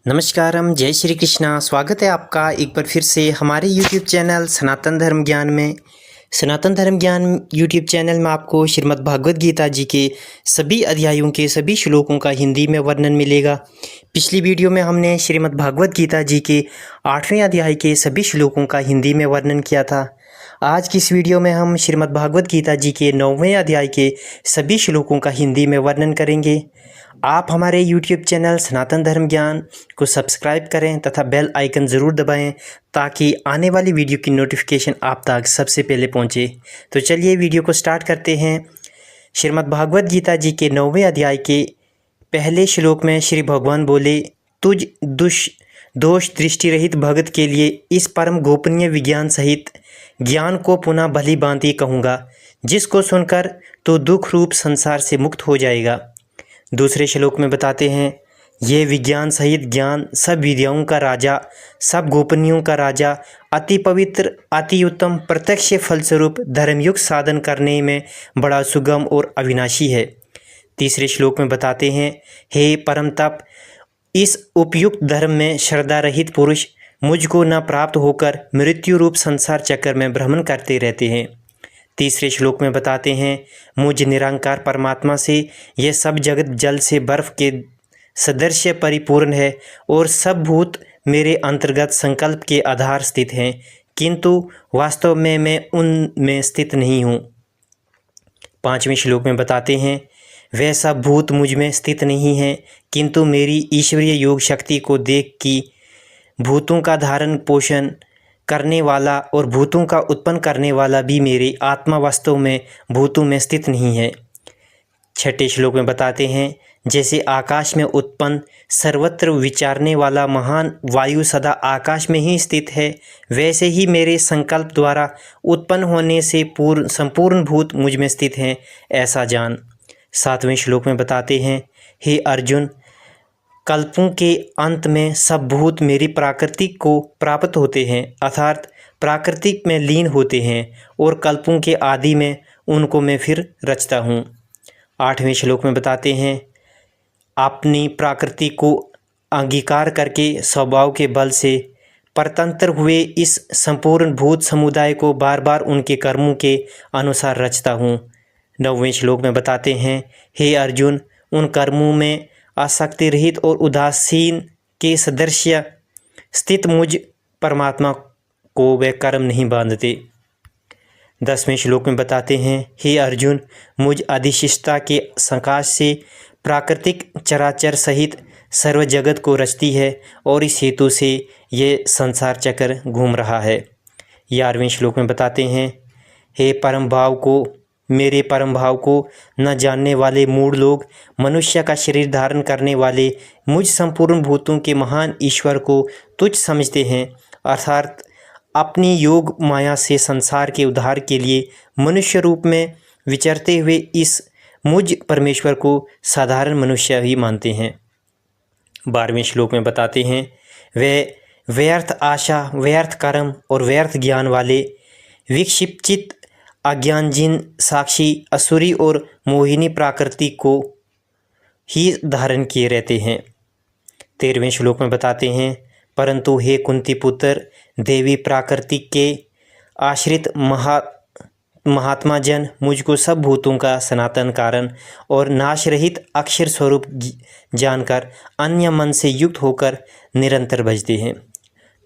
नमस्कारम, जय श्री कृष्णा। स्वागत है आपका एक बार फिर से हमारे YouTube चैनल सनातन धर्म ज्ञान में। सनातन धर्म ज्ञान YouTube चैनल में आपको श्रीमद् भागवत गीता जी के सभी अध्यायों के सभी श्लोकों का हिंदी में वर्णन मिलेगा। पिछली वीडियो में हमने श्रीमद् भागवत गीता जी के 8वें अध्याय के सभी श्लोकों का हिंदी में वर्णन किया था। आज की इस वीडियो में हम श्रीमद् भागवत गीता जी के 9वें अध्याय के सभी श्लोकों का हिंदी में वर्णन करेंगे। आप हमारे YouTube चैनल सनातन धर्म ज्ञान को सब्सक्राइब करें तथा बेल आइकन ज़रूर दबाएं ताकि आने वाली वीडियो की नोटिफिकेशन आप तक सबसे पहले पहुंचे। तो चलिए वीडियो को स्टार्ट करते हैं। श्रीमद् भागवत गीता जी के 9वें अध्याय के पहले श्लोक में श्री भगवान बोले, तुझ दोष दृष्टि रहित भगत के लिए इस परम गोपनीय विज्ञान सहित ज्ञान को पुनः भली भांति कहूँगा, जिसको सुनकर तो दुख रूप संसार से मुक्त हो जाएगा। दूसरे श्लोक में बताते हैं, ये विज्ञान सहित ज्ञान सब विद्याओं का राजा, सब गोपनीयों का राजा, अति पवित्र, अति उत्तम, प्रत्यक्ष फलस्वरूप धर्मयुक्त साधन करने में बड़ा सुगम और अविनाशी है। तीसरे श्लोक में बताते हैं, हे परम तप, इस उपयुक्त धर्म में श्रद्धा रहित पुरुष मुझको न प्राप्त होकर मृत्यु रूप संसार चक्र में भ्रमण करते रहते हैं। तीसरे श्लोक में बताते हैं, मुझ निरंकार परमात्मा से यह सब जगत जल से बर्फ के सदृश परिपूर्ण है और सब भूत मेरे अंतर्गत संकल्प के आधार स्थित हैं, किंतु वास्तव में मैं उनमें स्थित नहीं हूँ। पाँचवें श्लोक में बताते हैं, वह सब भूत मुझ में स्थित नहीं हैं, किंतु मेरी ईश्वरीय योग शक्ति को देख कि भूतों का धारण पोषण करने वाला और भूतों का उत्पन्न करने वाला भी मेरी आत्मा वास्तव में भूतों में स्थित नहीं है। छठे श्लोक में बताते हैं, जैसे आकाश में उत्पन्न सर्वत्र विचारने वाला महान वायु सदा आकाश में ही स्थित है, वैसे ही मेरे संकल्प द्वारा उत्पन्न होने से संपूर्ण भूत मुझ में स्थित हैं, ऐसा जान। सातवें श्लोक में बताते हैं, हे अर्जुन, कल्पों के अंत में सब भूत मेरी प्राकृतिक को प्राप्त होते हैं, अर्थात प्राकृतिक में लीन होते हैं, और कल्पों के आदि में उनको मैं फिर रचता हूँ। आठवें श्लोक में बताते हैं, अपनी प्रकृति को अंगीकार करके स्वभाव के बल से परतंत्र हुए इस संपूर्ण भूत समुदाय को बार बार उनके कर्मों के अनुसार रचता हूँ। नौवें श्लोक में बताते हैं, हे अर्जुन, उन कर्मों में आसक्ति रहित और उदासीन के सदृश स्थित मुझ परमात्मा को वे कर्म नहीं बांधते। 10वें श्लोक में बताते हैं, हे अर्जुन, मुझ अधिशिष्टता के सकाश से प्राकृतिक चराचर सहित सर्व जगत को रचती है और इस हेतु से ये संसार चक्र घूम रहा है। 11वें श्लोक में बताते हैं, हे परम भाव को मेरे परम भाव को न जानने वाले मूढ़ लोग मनुष्य का शरीर धारण करने वाले मुझ संपूर्ण भूतों के महान ईश्वर को तुच्छ समझते हैं, अर्थात अपनी योग माया से संसार के उद्धार के लिए मनुष्य रूप में विचरते हुए इस मुझ परमेश्वर को साधारण मनुष्य ही मानते हैं। 12वें श्लोक में बताते हैं, वे व्यर्थ आशा, व्यर्थ कर्म और व्यर्थ ज्ञान वाले विक्षिप्त अज्ञान जिन साक्षी असुरी और मोहिनी प्रकृति को ही धारण किए रहते हैं। 13वें श्लोक में बताते हैं, परंतु हे कुंती पुत्र, देवी प्रकृति के आश्रित महात्मा जन मुझको सब भूतों का सनातन कारण और नाश रहित अक्षर स्वरूप जानकर अन्य मन से युक्त होकर निरंतर भजते हैं।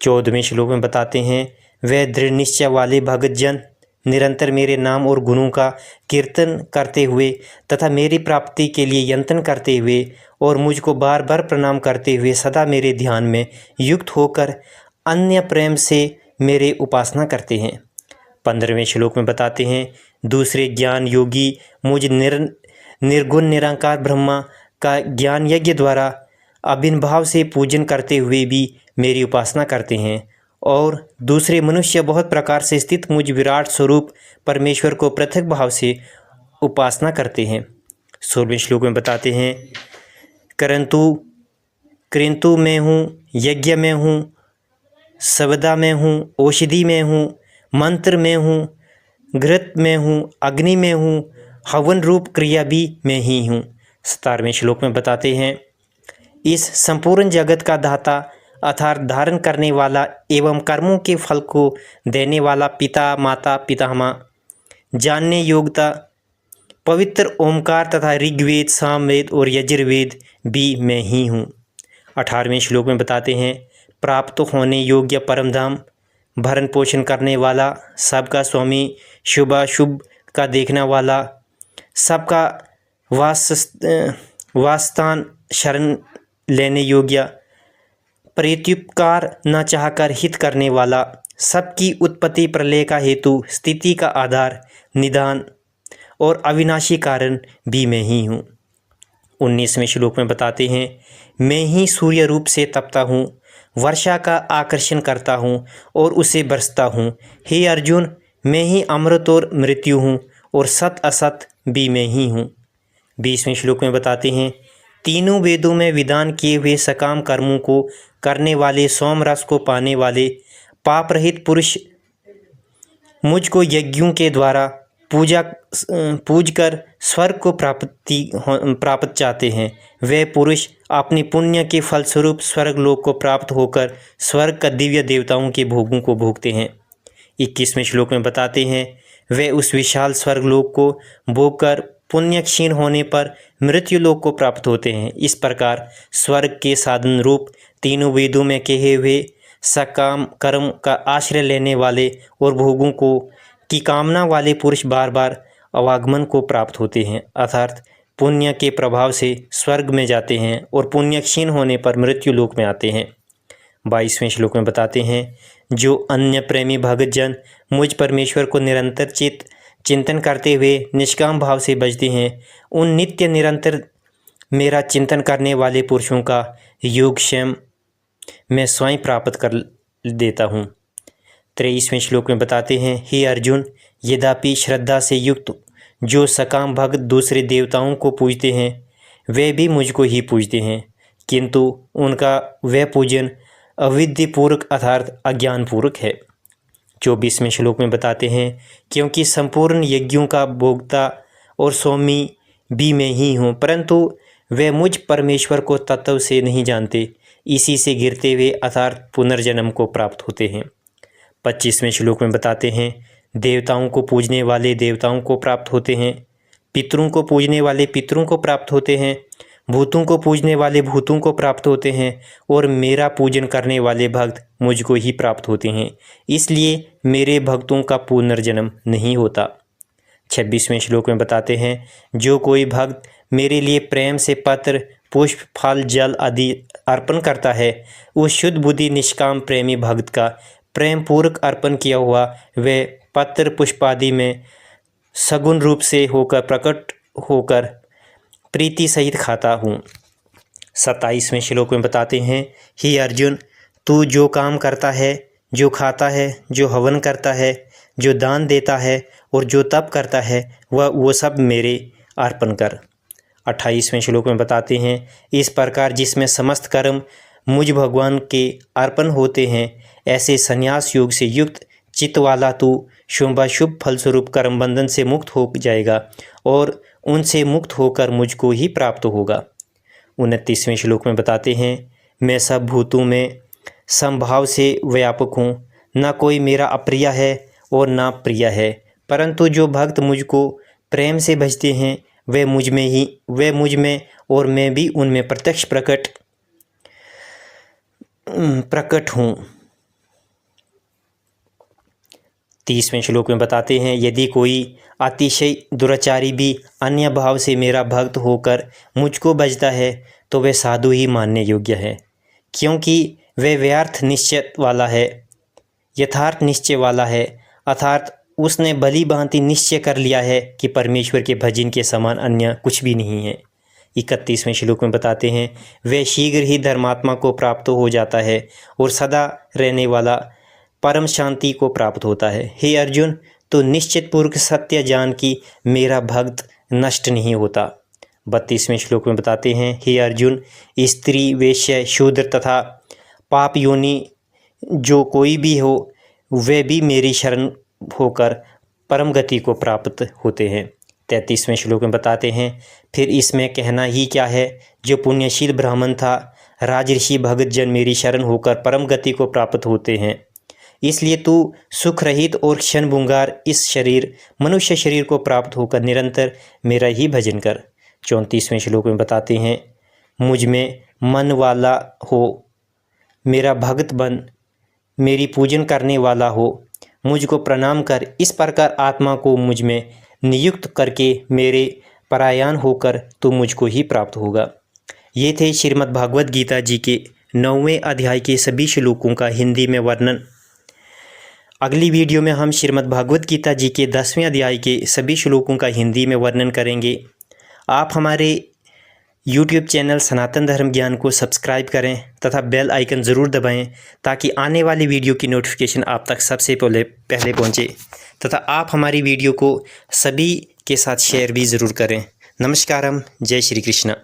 14वें श्लोक में बताते हैं, वे दृढ़ निश्चय वाले भगत जन निरंतर मेरे नाम और गुणों का कीर्तन करते हुए तथा मेरी प्राप्ति के लिए यंतन करते हुए और मुझको बार बार प्रणाम करते हुए सदा मेरे ध्यान में युक्त होकर अन्य प्रेम से मेरे उपासना करते हैं। 15वें श्लोक में बताते हैं, दूसरे ज्ञान योगी मुझ निर्गुण निरंकार ब्रह्मा का ज्ञान यज्ञ द्वारा अभिन्न भाव से पूजन करते हुए भी मेरी उपासना करते हैं, और दूसरे मनुष्य बहुत प्रकार से स्थित मुझ विराट स्वरूप परमेश्वर को पृथक भाव से उपासना करते हैं। 16वें श्लोक में बताते हैं, किंतु मैं हूँ, यज्ञ में हूँ, सवदा में हूँ, औषधि में हूँ, मंत्र में हूँ, घृत में हूँ, अग्नि में हूँ, हवन रूप क्रिया भी मैं ही हूँ। 17वें श्लोक में बताते हैं, इस संपूर्ण जगत का दाता अर्थात धारण करने वाला एवं कर्मों के फल को देने वाला पिता माता पितामह जानने योग्यता पवित्र ओमकार तथा ऋग्वेद सामवेद और यजुर्वेद भी मैं ही हूँ। 18वें श्लोक में बताते हैं, प्राप्त होने योग्य परम धाम, भरण पोषण करने वाला, सबका स्वामी, शुभाशुभ का देखने वाला, सबका वासस्थान, शरण लेने योग्य, प्रत्युपकार न चाहकर हित करने वाला, सबकी उत्पत्ति प्रलय का हेतु, स्थिति का आधार, निदान और अविनाशी कारण भी मैं ही हूँ। 19वें श्लोक में बताते हैं, मैं ही सूर्य रूप से तपता हूँ, वर्षा का आकर्षण करता हूँ और उसे बरसता हूँ। हे अर्जुन, मैं ही अमृत और मृत्यु हूँ और सत असत भी मैं ही हूँ। 20वें श्लोक में बताते हैं, तीनों वेदों में विधान किए हुए सकाम कर्मों को करने वाले, सोम रस को पाने वाले, पाप रहित पुरुष मुझको यज्ञों के द्वारा पूज कर स्वर्ग को प्राप्त चाहते हैं। वे पुरुष अपने पुण्य के फलस्वरूप स्वर्ग लोक को प्राप्त होकर स्वर्ग का दिव्य देवताओं के भोगों को भोगते हैं। 21वें श्लोक में बताते हैं, वे उस विशाल स्वर्ग लोक को भोग कर पुण्य क्षीण होने पर मृत्यु लोक को प्राप्त होते हैं। इस प्रकार स्वर्ग के साधन रूप तीनों वेदों में कहे हुए सकाम कर्म का आश्रय लेने वाले और भोगों को की कामना वाले पुरुष बार बार अवागमन को प्राप्त होते हैं, अर्थात पुण्य के प्रभाव से स्वर्ग में जाते हैं और पुण्य क्षीण होने पर मृत्यु लोक में आते हैं। 22वें श्लोक में बताते हैं, जो अन्य प्रेमी भगत जन मुझ परमेश्वर को निरंतर चिंतन करते हुए निष्काम भाव से भजते हैं, उन नित्य निरंतर मेरा चिंतन करने वाले पुरुषों का योगक्षेम मैं स्वयं प्राप्त कर देता हूँ। 23वें श्लोक में बताते हैं, हे अर्जुन, यद्यपि श्रद्धा से युक्त जो सकाम भक्त दूसरे देवताओं को पूजते हैं वे भी मुझको ही पूजते हैं, किंतु उनका वह पूजन अविद्यापूर्वक अर्थात अज्ञानपूर्वक है। 24वें श्लोक में बताते हैं, क्योंकि संपूर्ण यज्ञों का भोक्ता और स्वामी भी मैं ही हूँ, परंतु वे मुझ परमेश्वर को तत्व से नहीं जानते, इसी से गिरते हुए अर्थात पुनर्जन्म को प्राप्त होते हैं। 25वें श्लोक में बताते हैं, देवताओं को पूजने वाले देवताओं को प्राप्त होते हैं, पितरों को पूजने वाले पितरों को प्राप्त होते हैं, भूतों को पूजने वाले भूतों को प्राप्त होते हैं और मेरा पूजन करने वाले भक्त मुझको ही प्राप्त होते हैं, इसलिए मेरे भक्तों का पुनर्जन्म नहीं होता। 26वें श्लोक में बताते हैं, जो कोई भक्त मेरे लिए प्रेम से पत्र पुष्प फल जल आदि अर्पण करता है, उस शुद्ध बुद्धि निष्काम प्रेमी भक्त का प्रेम पूर्वक अर्पण किया हुआ वे पत्र पुष्प आदि में सगुण रूप से होकर प्रकट होकर प्रीति सहित खाता हूँ। 27वें श्लोक में बताते हैं, हे अर्जुन, तू जो काम करता है, जो खाता है, जो हवन करता है, जो दान देता है और जो तप करता है, वह वो सब मेरे अर्पण कर। 28वें श्लोक में बताते हैं, इस प्रकार जिसमें समस्त कर्म मुझ भगवान के अर्पण होते हैं, ऐसे संन्यास योग से युक्त चित्त वाला तू शुभाशुभ फलस्वरूप कर्म बंधन से मुक्त हो जाएगा और उनसे मुक्त होकर मुझको ही प्राप्त होगा। 29वें श्लोक में बताते हैं, मैं सब भूतों में समभाव से व्यापक हूँ, न कोई मेरा अप्रिय है और ना प्रिय है, परंतु जो भक्त मुझको प्रेम से भजते हैं वे मुझ में और मैं भी उनमें प्रत्यक्ष प्रकट हूँ। 30वें श्लोक में बताते हैं, यदि कोई अतिशय दुराचारी भी अन्य भाव से मेरा भक्त होकर मुझको भजता है तो वह साधु ही मानने योग्य है, क्योंकि वह व्यर्थ निश्चय वाला है, यथार्थ निश्चय वाला है, अर्थात उसने भली भांति निश्चय कर लिया है कि परमेश्वर के भजन के समान अन्य कुछ भी नहीं है। 31वें श्लोक में बताते हैं, वह शीघ्र ही धर्मात्मा को प्राप्त हो जाता है और सदा रहने वाला परम शांति को प्राप्त होता है। हे अर्जुन, तो निश्चित पूर्वक सत्य जान कि मेरा भक्त नष्ट नहीं होता। 32वें श्लोक में बताते हैं, हे अर्जुन, स्त्री वेश्य शूद्र तथा पाप योनि जो कोई भी हो वे भी मेरी शरण होकर परम गति को प्राप्त होते हैं। 33वें श्लोक में बताते हैं, फिर इसमें कहना ही क्या है, जो पुण्यशील ब्राह्मण था राजऋषि भगत जन मेरी शरण होकर परम गति को प्राप्त होते हैं। इसलिए तू सुख रहित और क्षण भंगुर इस शरीर मनुष्य शरीर को प्राप्त होकर निरंतर मेरा ही भजन कर। 34वें श्लोक में बताते हैं, मुझ में मन वाला हो, मेरा भक्त बन, मेरी पूजन करने वाला हो, मुझको प्रणाम कर। इस प्रकार आत्मा को मुझ में नियुक्त करके मेरे परायण होकर तो मुझको ही प्राप्त होगा। ये थे श्रीमद् भागवत गीता जी के 9वें अध्याय के सभी श्लोकों का हिंदी में वर्णन। अगली वीडियो में हम श्रीमद् भागवत गीता जी के 10वें अध्याय के सभी श्लोकों का हिंदी में वर्णन करेंगे। आप हमारे YouTube चैनल सनातन धर्म ज्ञान को सब्सक्राइब करें तथा बेल आइकन ज़रूर दबाएं ताकि आने वाली वीडियो की नोटिफिकेशन आप तक सबसे पहले पहुंचे तथा आप हमारी वीडियो को सभी के साथ शेयर भी ज़रूर करें। नमस्कारम, जय श्री कृष्ण।